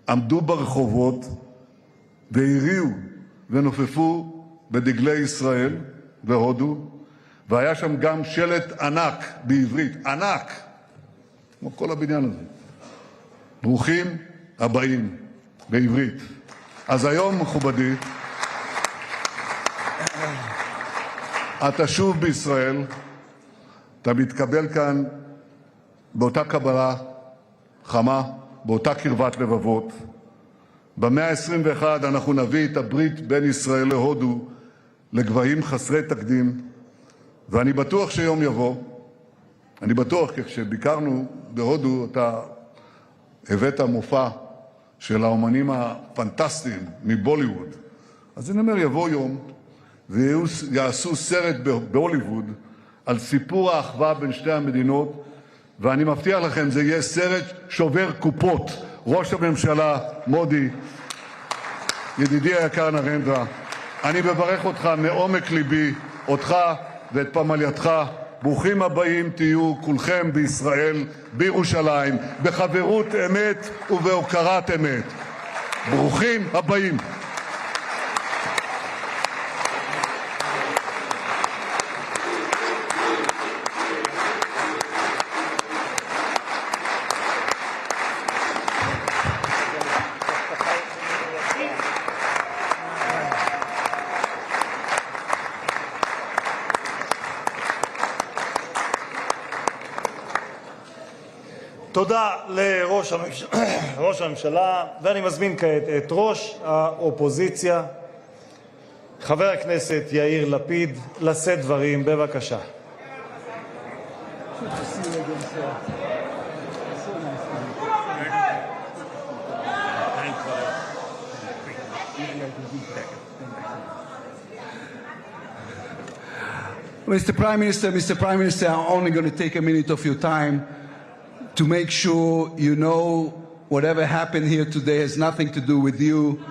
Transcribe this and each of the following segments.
עמדו ברחובות והריעו ונופפו בדגלי ישראל והודו, והיה שם גם שלט ענק בעברית, ענק, כמו כל הבניין הזה. ברוכים הבאים, בעברית. אז היום, מכובדי, אתה שוב בישראל, אתה מתקבל כאן באותה קבלה חמה, באותה קרבת לבבות. במאה ה-21 אנחנו נביא את הברית בין ישראל להודו לגבהים חסרי תקדים, ואני בטוח שיום יבוא, אני בטוח, כי כשביקרנו בהודו אתה הבאת מופע של האומנים הפנטסטיים מבוליווד. אז אני אומר, יבוא יום ויעשו סרט בהוליווד על סיפור האחווה בין שתי המדינות, ואני מבטיח לכם, זה יהיה סרט שובר קופות. ראש הממשלה מודי, ידידי היקר נרנדרה, אני מברך אותך מעומק ליבי, אותך ואת פמלייתך. ברוכים הבאים תהיו כולכם בישראל, בירושלים, בחברות אמת ובהוקרת אמת. ברוכים הבאים. תודה לראש הממשלה, ואני מזמין כעת את ראש האופוזיציה, חבר הכנסת יאיר לפיד, לשאת דברים. בבקשה. Mr. Prime Minister, I'm only going to take a minute of your time to make sure you know whatever happened here today has nothing to do with you.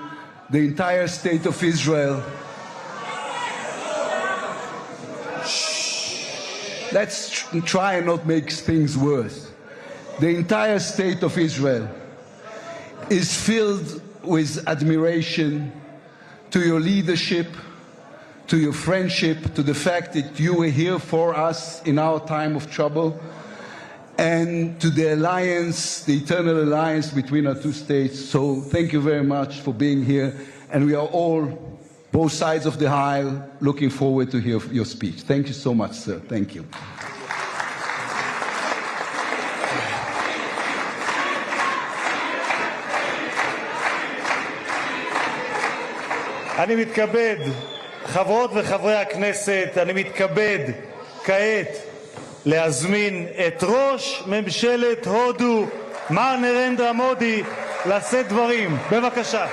The entire state of Israel. Let's try and not make things worse. The entire state of Israel is filled with admiration to your leadership, to your friendship, to the fact that you were here for us in our time of trouble, and to the alliance, the eternal alliance between our two states. So thank you very much for being here, and we are all, both sides of the aisle, looking forward to hear your speech. Thank you so much, sir. Thank you. אני מתכבד, חברות וחברי הכנסת, אני מתכבד כעת להזמין את ראש ממשלת הודו, מר נרנדרה מודי, לשאת דברים. בבקשה.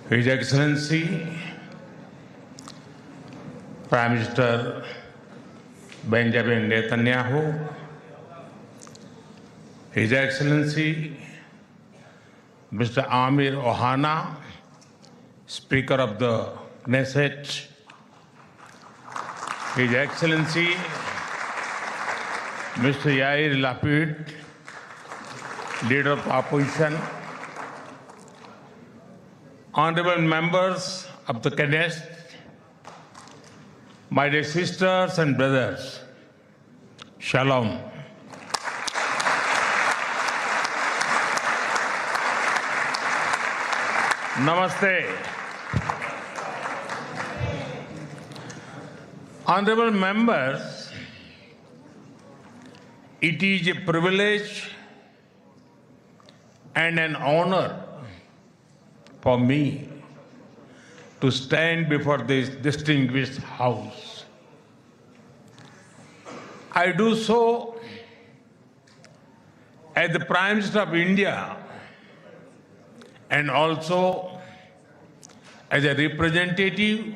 His Excellency Prime Minister Benjamin Netanyahu, His Excellency Mr. Amir Ohana, Speaker of the Knesset, His Excellency Mr. Yair Lapid, Leader of the Opposition, Honorable members of the Knesset, my dear sisters and brothers, Shalom. Namaste. Honorable members, it is a privilege and an honor for me to stand before this distinguished house. I do so as the Prime Minister of India and also as a representative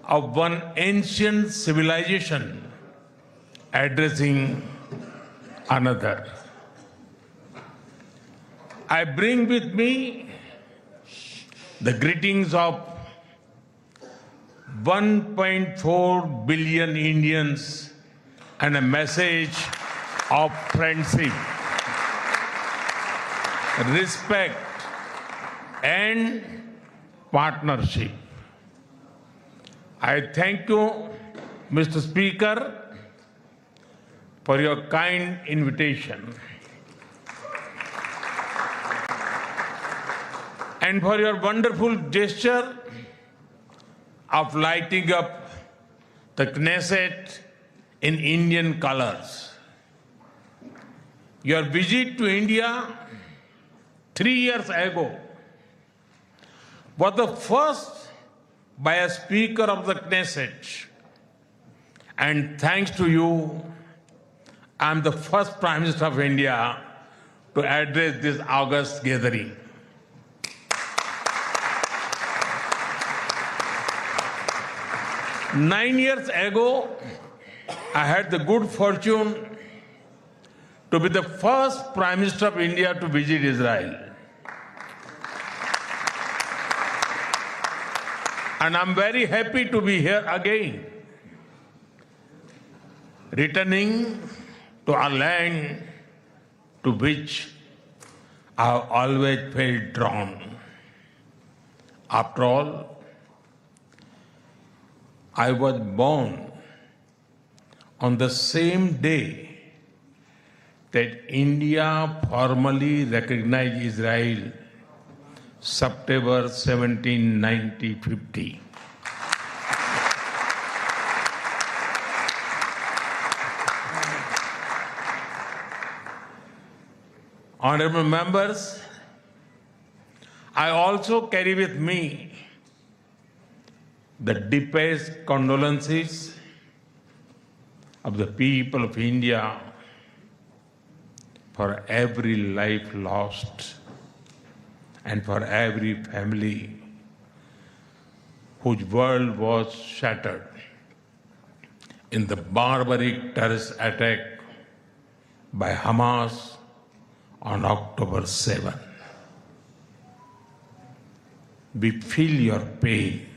of one ancient civilization addressing another. I bring with me the greetings of 1.4 billion Indians and a message of friendship, respect, and partnership. I thank you, Mr. Speaker, for your kind invitation and for your wonderful gesture of lighting up the Knesset in Indian colors. Your visit to India 3 years ago was the first by a Speaker of the Knesset, and thanks to you, I am the first Prime Minister of India to address this august gathering. Nine years ago, I had the good fortune to be the first Prime Minister of India to visit Israel. And I'm very happy to be here again, returning to a land to which I have always felt drawn. After all, I was born on the same day that India formally recognized Israel, September 17, 1950. Honorable members, I also carry with me the deepest condolences of the people of India for every life lost and for every family whose world was shattered in the barbaric terrorist attack by Hamas on October 7. We feel your pain.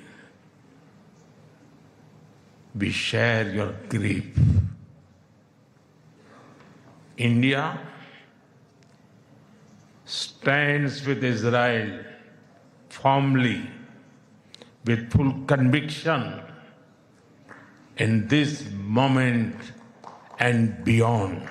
We share your grief. India stands with Israel firmly, with full conviction in this moment and beyond.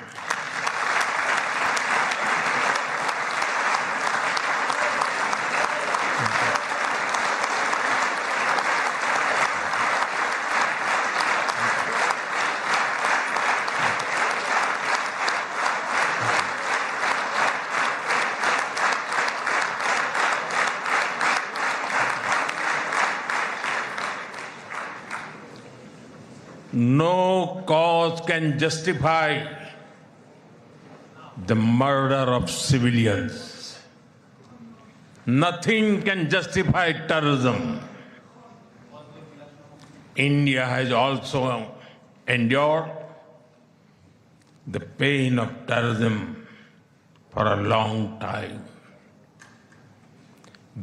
No cause can justify the murder of civilians. Nothing can justify terrorism. India has also endured the pain of terrorism for a long time.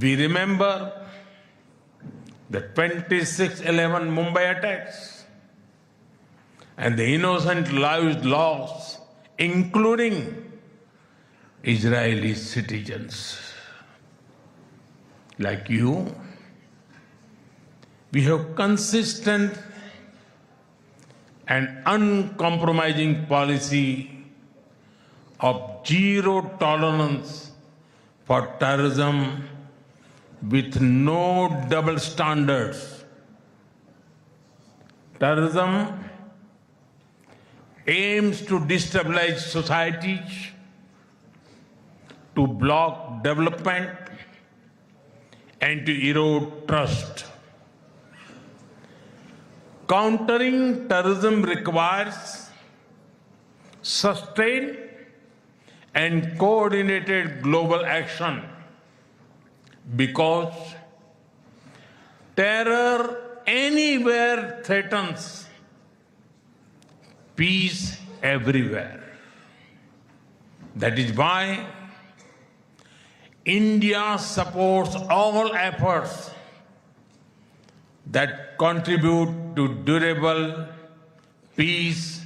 We remember the 26/11 Mumbai attacks and the innocent lives lost, including Israeli citizens. Like you, we have consistent and uncompromising policy of zero tolerance for terrorism with no double standards. Terrorism aims to destabilize societies, to block development, and to erode trust. Countering terrorism requires sustained and coordinated global action, because terror anywhere threatens peace everywhere. That is why India supports all efforts that contribute to durable peace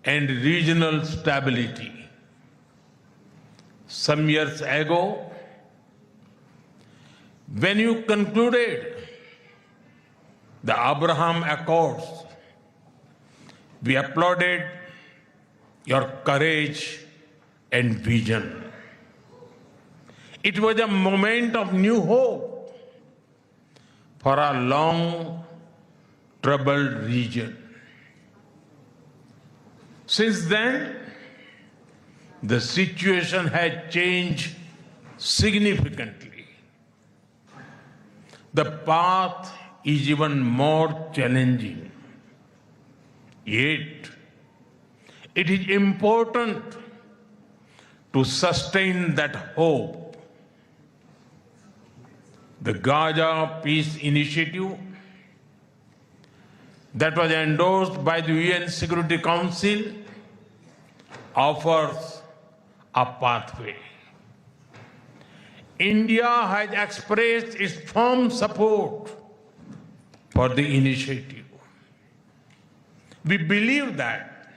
and regional stability. Some years ago, when you concluded the Abraham Accords, we applauded your courage and vision. It was a moment of new hope for a long troubled region. Since then, the situation has changed significantly. The path is even more challenging. Yet, it is important to sustain that hope. The Gaza Peace Initiative that was endorsed by the UN Security Council offers a pathway. India has expressed its firm support for the initiative. We believe that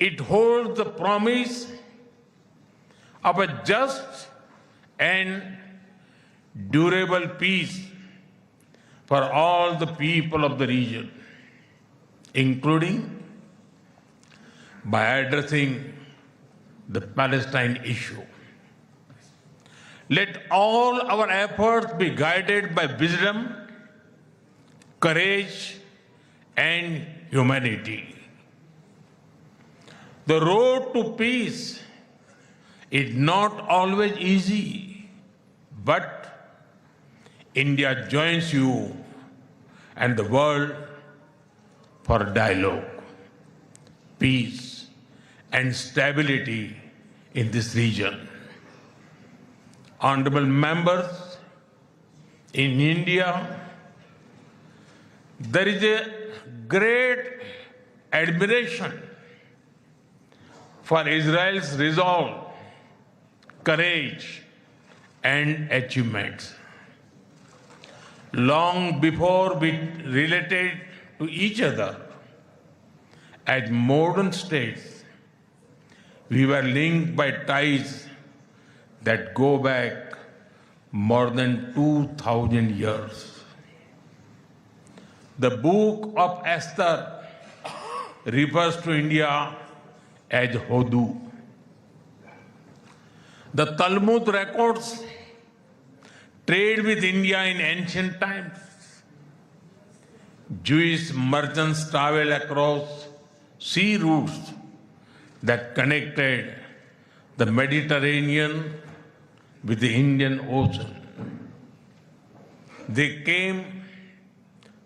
it holds the promise of a just and durable peace for all the people of the region, including by addressing the Palestine issue. Let all our efforts be guided by wisdom, courage, and humanity. The road to peace is not always easy, but India joins you and the world for dialogue, peace, and stability in this region. Honorable members, in India, there is a great admiration for Israel's resolve, courage, and achievements. Long before we related to each other as modern states, we were linked by ties that go back more than 2,000 years. The book of Esther refers to India as Hodu. The Talmud records trade with India in ancient times. Jewish merchants traveled across sea routes that connected the Mediterranean with the Indian Ocean. They came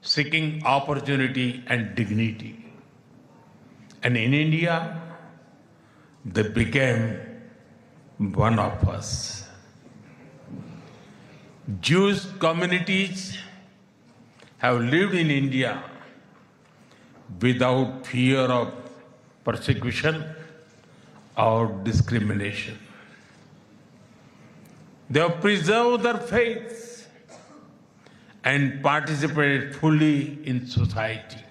seeking opportunity and dignity. And in India, they became one of us. Jewish communities have lived in India without fear of persecution or discrimination. They have preserved their faith and participated fully in society.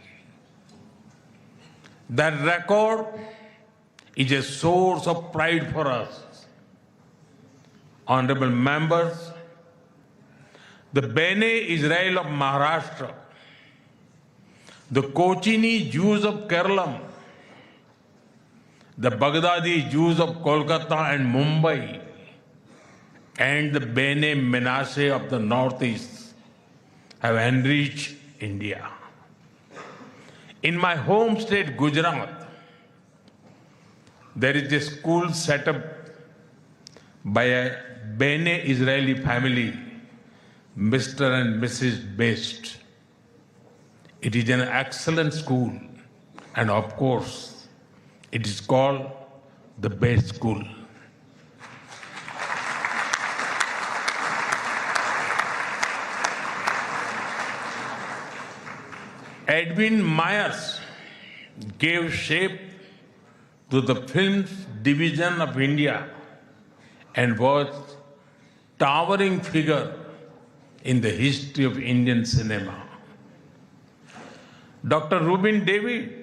That record is a source of pride for us. Honorable members, the Bene Israel of Maharashtra, the Kochini Jews of Kerala, the Baghdadi Jews of Kolkata and Mumbai, and the Bene Menashe of the Northeast have enriched India. In my home state, Gujarat, there is a school set up by a Bene Israeli family, Mr. and Mrs. Best. It is an excellent school, and of course, It is called the best school. Edwin Myers gave shape to the film's division of India and was towering figure in the history of Indian cinema. Dr. Rubin David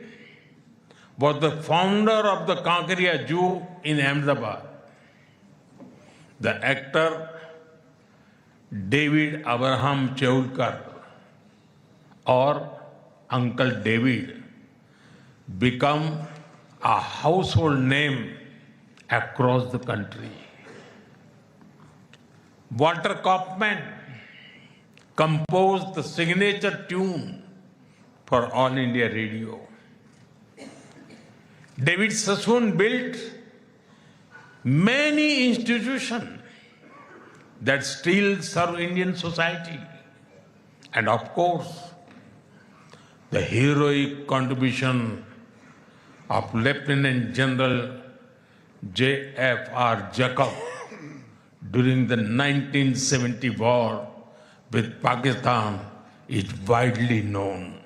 was the founder of the Kankaria Zoo in Ahmedabad. The actor David Abraham Cheulkar, or Uncle David, become a household name across the country. Walter Kaufman composed the signature tune for All India Radio. David Sassoon built many institutions that still serve Indian society. And of course, the heroic contribution of Lieutenant General J.F.R. Jacob during the 1970 war with Pakistan is widely known.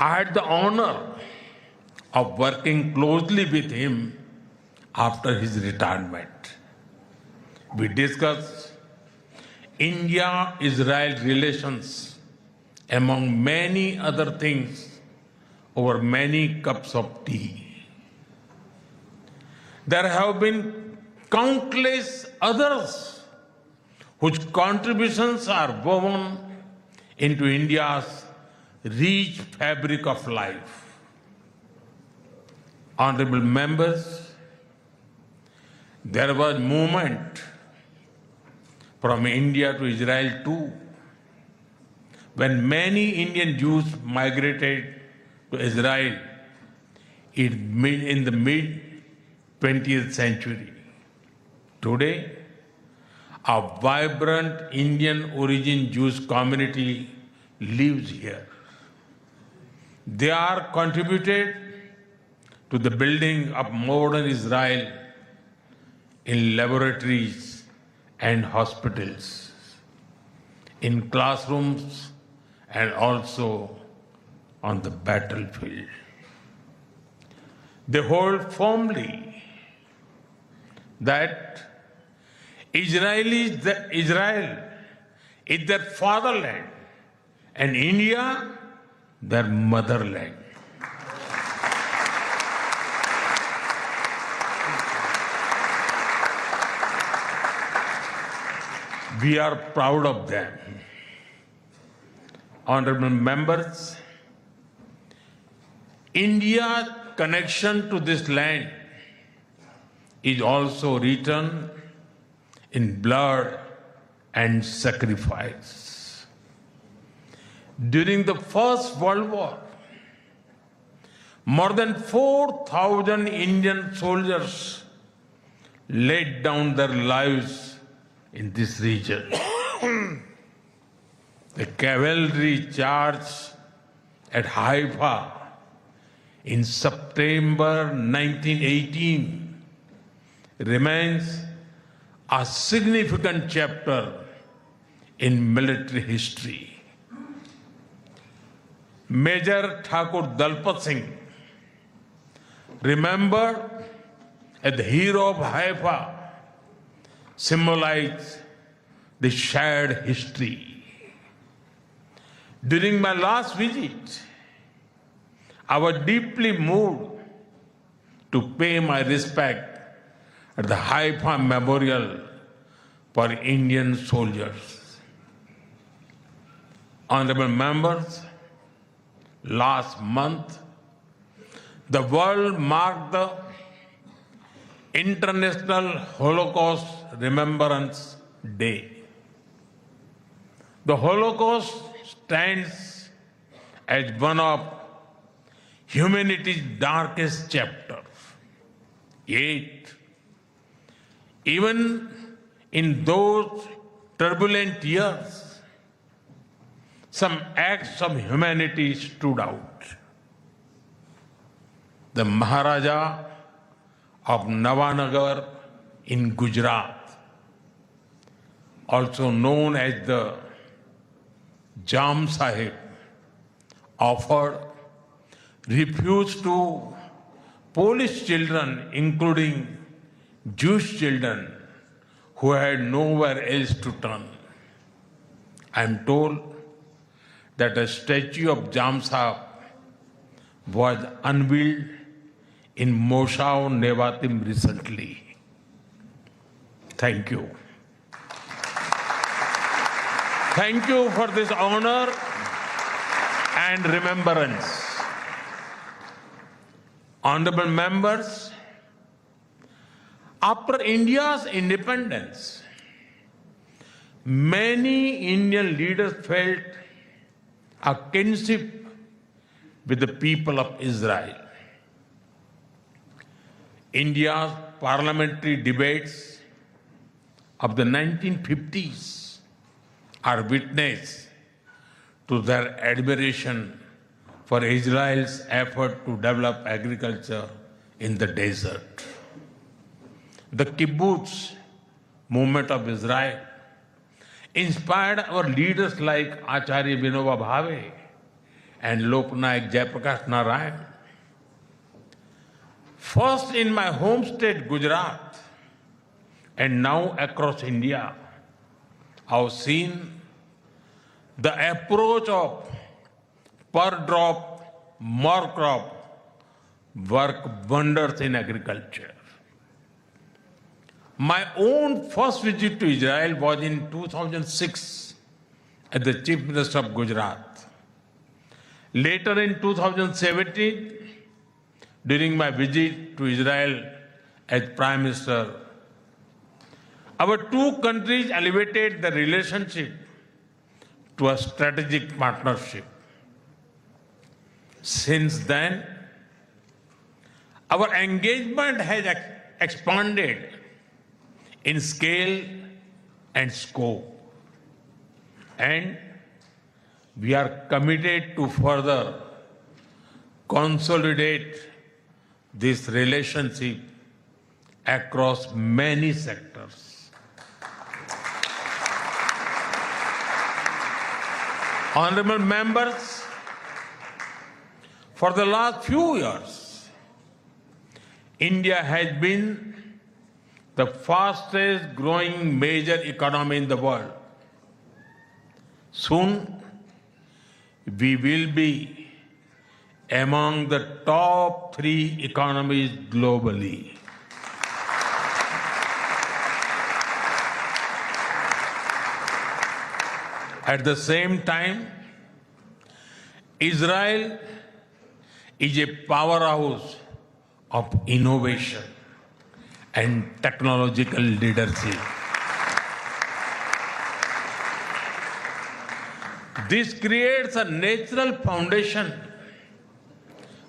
I had the honor of working closely with him after his retirement. We discussed India-Israel relations, among many other things, over many cups of tea. There have been countless others whose contributions are woven into India's rich fabric of life. Honorable members, there was movement from India to Israel too, when many Indian Jews migrated to Israel in the mid-20th century. Today, a vibrant Indian origin Jewish community lives here. They are contributed to the building of modern Israel in laboratories and hospitals, in classrooms, and also on the battlefield. They hold firmly that Israel is their fatherland and India their motherland. We are proud of them. Honorable members, India's connection to this land is also written in blood and sacrifice. During the First World War, more than 4,000 Indian soldiers laid down their lives in this region. The cavalry charge at Haifa in September 1918 remains a significant chapter in military history. Major Thakur Dalpat Singh, remembered as the hero of Haifa, symbolized the shared history. During my last visit, I was deeply moved to pay my respect at the Haifa Memorial for Indian soldiers. Honorable members, last month, the world marked the International Holocaust Remembrance Day. The Holocaust stands as one of humanity's darkest chapters. Yet, even in those turbulent years, some acts of humanity stood out. The Maharaja of Navanagar in Gujarat, also known as the Jam Sahib, offered refuge to Polish children, including Jewish children who had nowhere else to turn. I am told that a statue of Jam Sahib was unveiled in Moshav Nevatim recently. Thank you. Thank you for this honor and remembrance. Honorable members, after India's independence, many Indian leaders felt a kinship with the people of Israel. India's parliamentary debates of the 1950s are witness to their admiration for Israel's effort to develop agriculture in the desert. The kibbutz movement of Israel inspired our leaders like Acharya Vinoba Bhave and Loknayak Jayaprakash Narayan. First in my home state Gujarat and now across India, I've seen the approach of per drop, more crop work wonders in agriculture. My own first visit to Israel was in 2006 as the Chief Minister of Gujarat. Later in 2017, during my visit to Israel as Prime Minister, our two countries elevated the relationship to a strategic partnership. Since then, our engagement has expanded in scale and scope, and we are committed to further consolidate this relationship across many sectors. Honorable members, for the last few years, India has been the fastest growing major economy in the world. Soon, we will be among the top 3 economies globally. At the same time, Israel is a powerhouse of innovation and technological leadership. This creates a natural foundation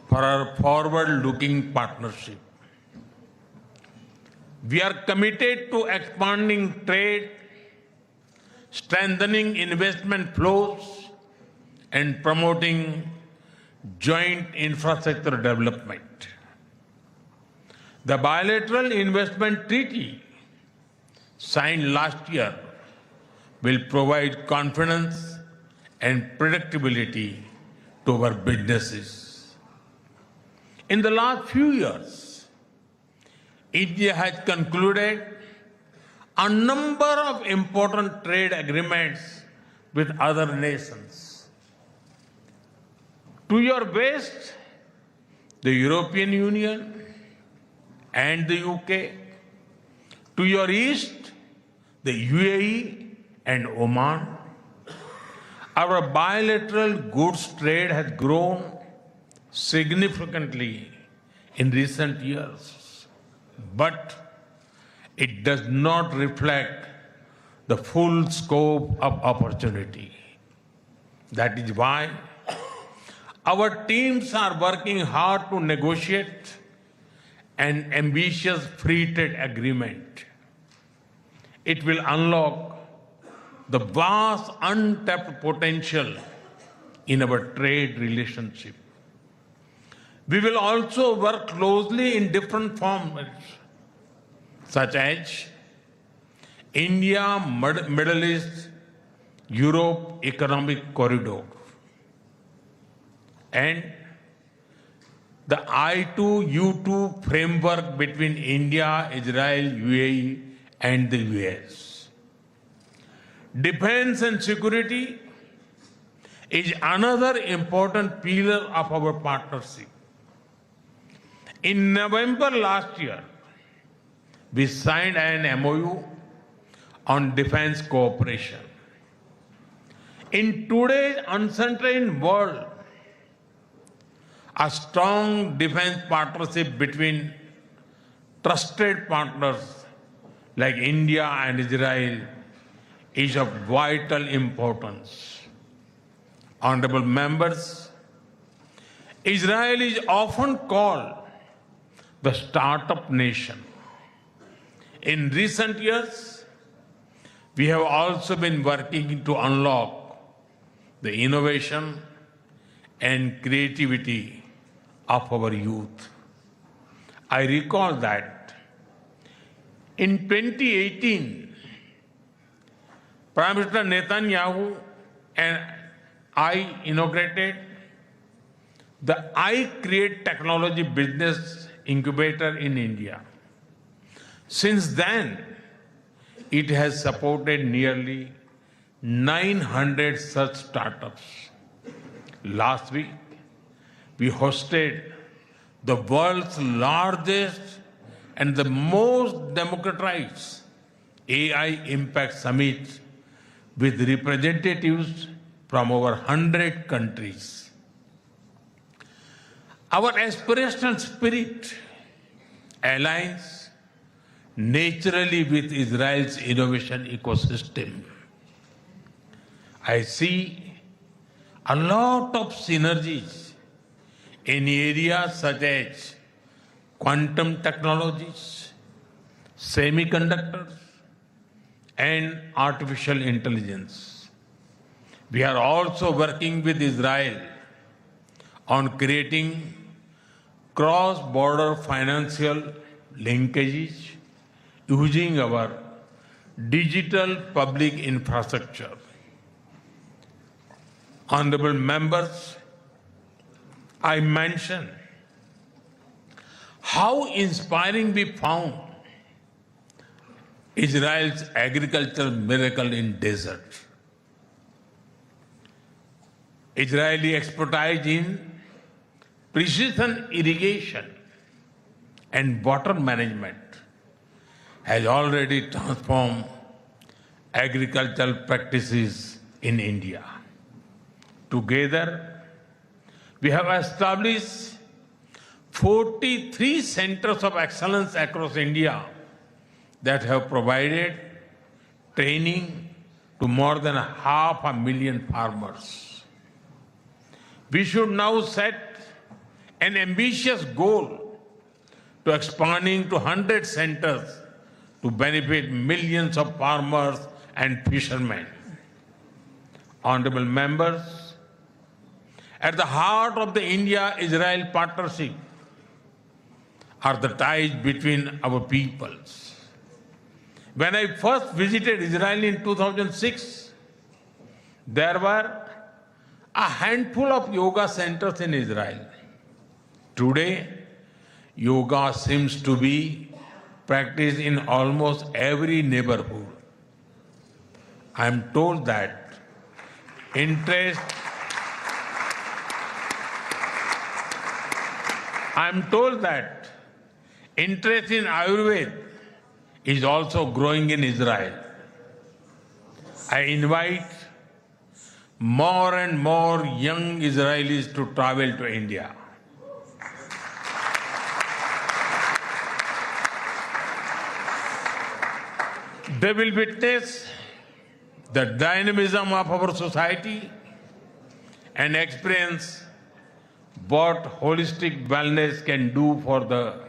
for our forward-looking partnership. We are committed to expanding trade, strengthening investment flows, and promoting joint infrastructure development. The bilateral investment treaty signed last year will provide confidence and predictability to our businesses. In the last few years, India has concluded a number of important trade agreements with other nations. To your west, the European Union and the UK. To your east, the UAE and Oman. Our bilateral goods trade has grown significantly in recent years, but it does not reflect the full scope of opportunity. That is why our teams are working hard to negotiate an ambitious free trade agreement. It will unlock the vast untapped potential in our trade relationship. We will also work closely in different formats, such as India, Middle East, Europe Economic Corridor, and the I2U2 framework between India, Israel, UAE, and the US. Defense and security is another important pillar of our partnership. In November last year, we signed an MOU on defense cooperation. In today's uncertain world, a strong defense partnership between trusted partners like India and Israel is of vital importance. Honorable members, Israel is often called the startup nation. In recent years, we have also been working to unlock the innovation and creativity of our youth. I recall that in 2018, Prime Minister Netanyahu and I inaugurated the I Create Technology Business Incubator in India. Since then, it has supported nearly 900 such startups. Last week, we hosted the world's largest and the most democratized AI Impact Summit with representatives from over 100 countries. Our aspirational spirit aligns naturally with Israel's innovation ecosystem. I see a lot of synergies in areas such as quantum technologies, semiconductors, and artificial intelligence. We are also working with Israel on creating cross-border financial linkages using our digital public infrastructure. Honorable members, I mentioned how inspiring we found Israel's agricultural miracle in desert. Israeli expertise in precision irrigation and water management has already transformed agricultural practices in India. Together, we have established 43 centers of excellence across India that have provided training to more than 500,000 farmers. We should now set an ambitious goal to expanding to 100 centers to benefit millions of farmers and fishermen. Honorable members, at the heart of the India-Israel partnership are the ties between our peoples. When I first visited Israel in 2006, there were a handful of yoga centers in Israel. Today, yoga seems to be practiced in almost every neighborhood. I am told that interest in Ayurveda is also growing in Israel. I invite more and more young Israelis to travel to India. They will witness the dynamism of our society and experience what holistic wellness can do for the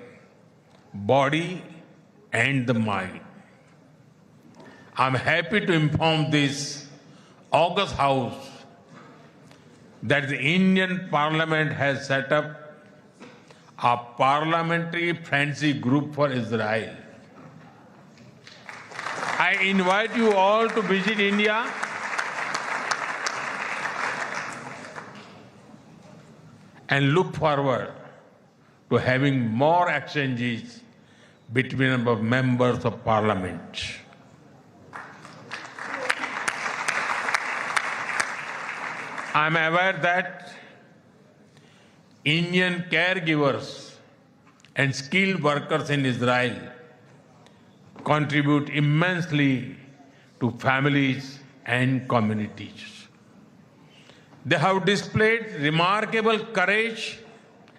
body and the mind. I'm happy to inform this August House that the Indian Parliament has set up a parliamentary friendship group for Israel. I invite you all to visit India and look forward to having more exchanges between our members of parliament. I am aware that Indian caregivers and skilled workers in Israel contribute immensely to families and communities. They have displayed remarkable courage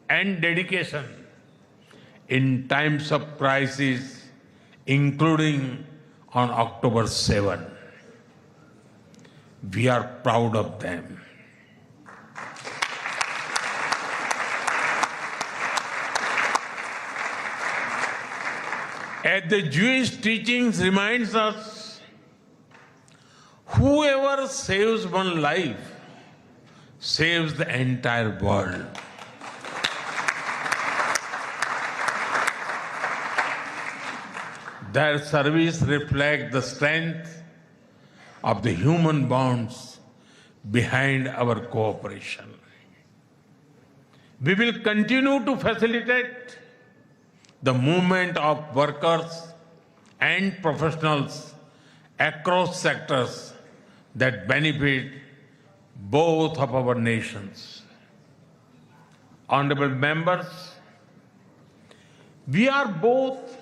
and dedication in times of crisis, including on October 7. We are proud of them. As the Jewish teachings reminds us, whoever saves one life saves the entire world. Their service reflects the strength of the human bonds behind our cooperation. We will continue to facilitate the movement of workers and professionals across sectors that benefit both of our nations. Honorable members, we are both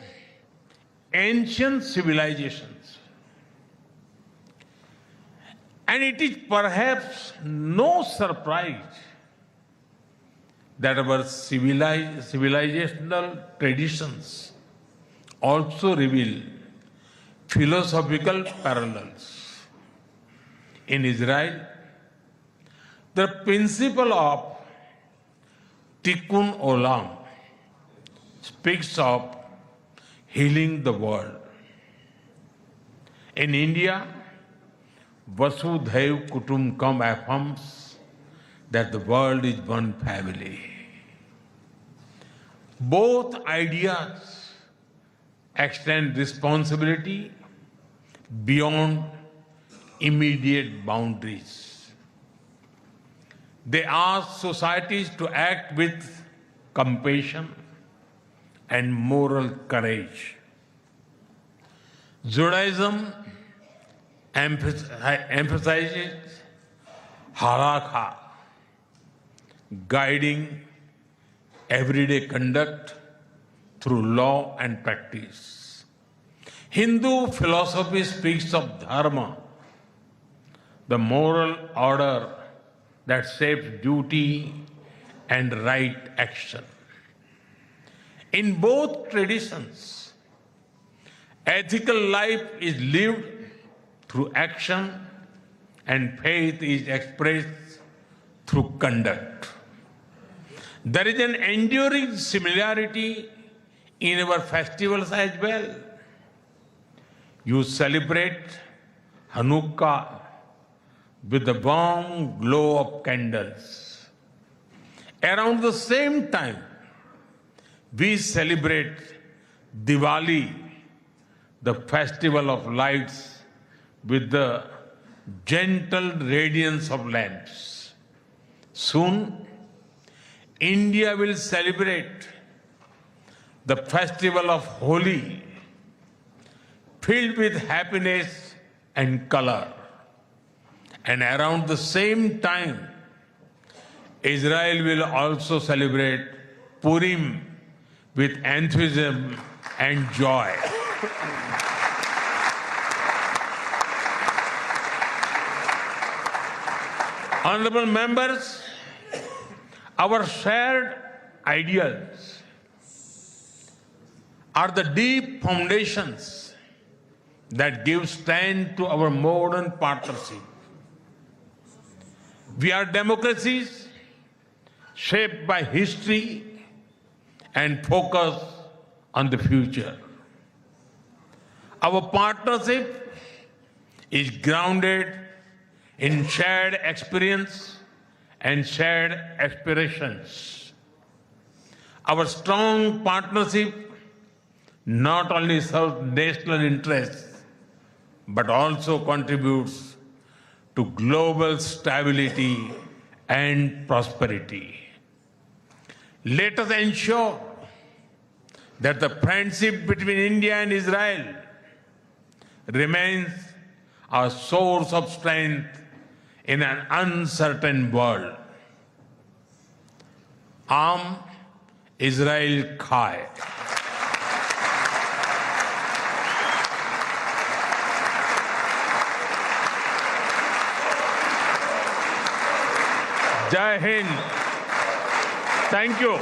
ancient civilizations, and it is perhaps no surprise that our civilizational traditions also reveal philosophical parallels. In Israel, the principle of Tikkun Olam speaks of healing the world. In India, Vasudhaiv Kutumbakam affirms that the world is one family. Both ideas extend responsibility beyond immediate boundaries. They ask societies to act with compassion and moral courage. Judaism emphasizes halakha, guiding everyday conduct through law and practice. Hindu philosophy speaks of dharma, the moral order that shapes duty and right action. In both traditions, ethical life is lived through action and faith is expressed through conduct. There is an enduring similarity in our festivals as well. You celebrate Hanukkah with the warm glow of candles. Around the same time, we celebrate Diwali, the festival of lights, with the gentle radiance of lamps. Soon, India will celebrate the festival of Holi, filled with happiness and color. And around the same time, Israel will also celebrate Purim with enthusiasm and joy. Honorable members, our shared ideals are the deep foundations that give strength to our modern partnership. We are democracies shaped by history and focus on the future. Our partnership is grounded in shared experience and shared aspirations. Our strong partnership not only serves national interests, but also contributes to global stability and prosperity. Let us ensure that the friendship between India and Israel remains a source of strength in an uncertain world. Am Israel Chai. Jai Hind. Thank you.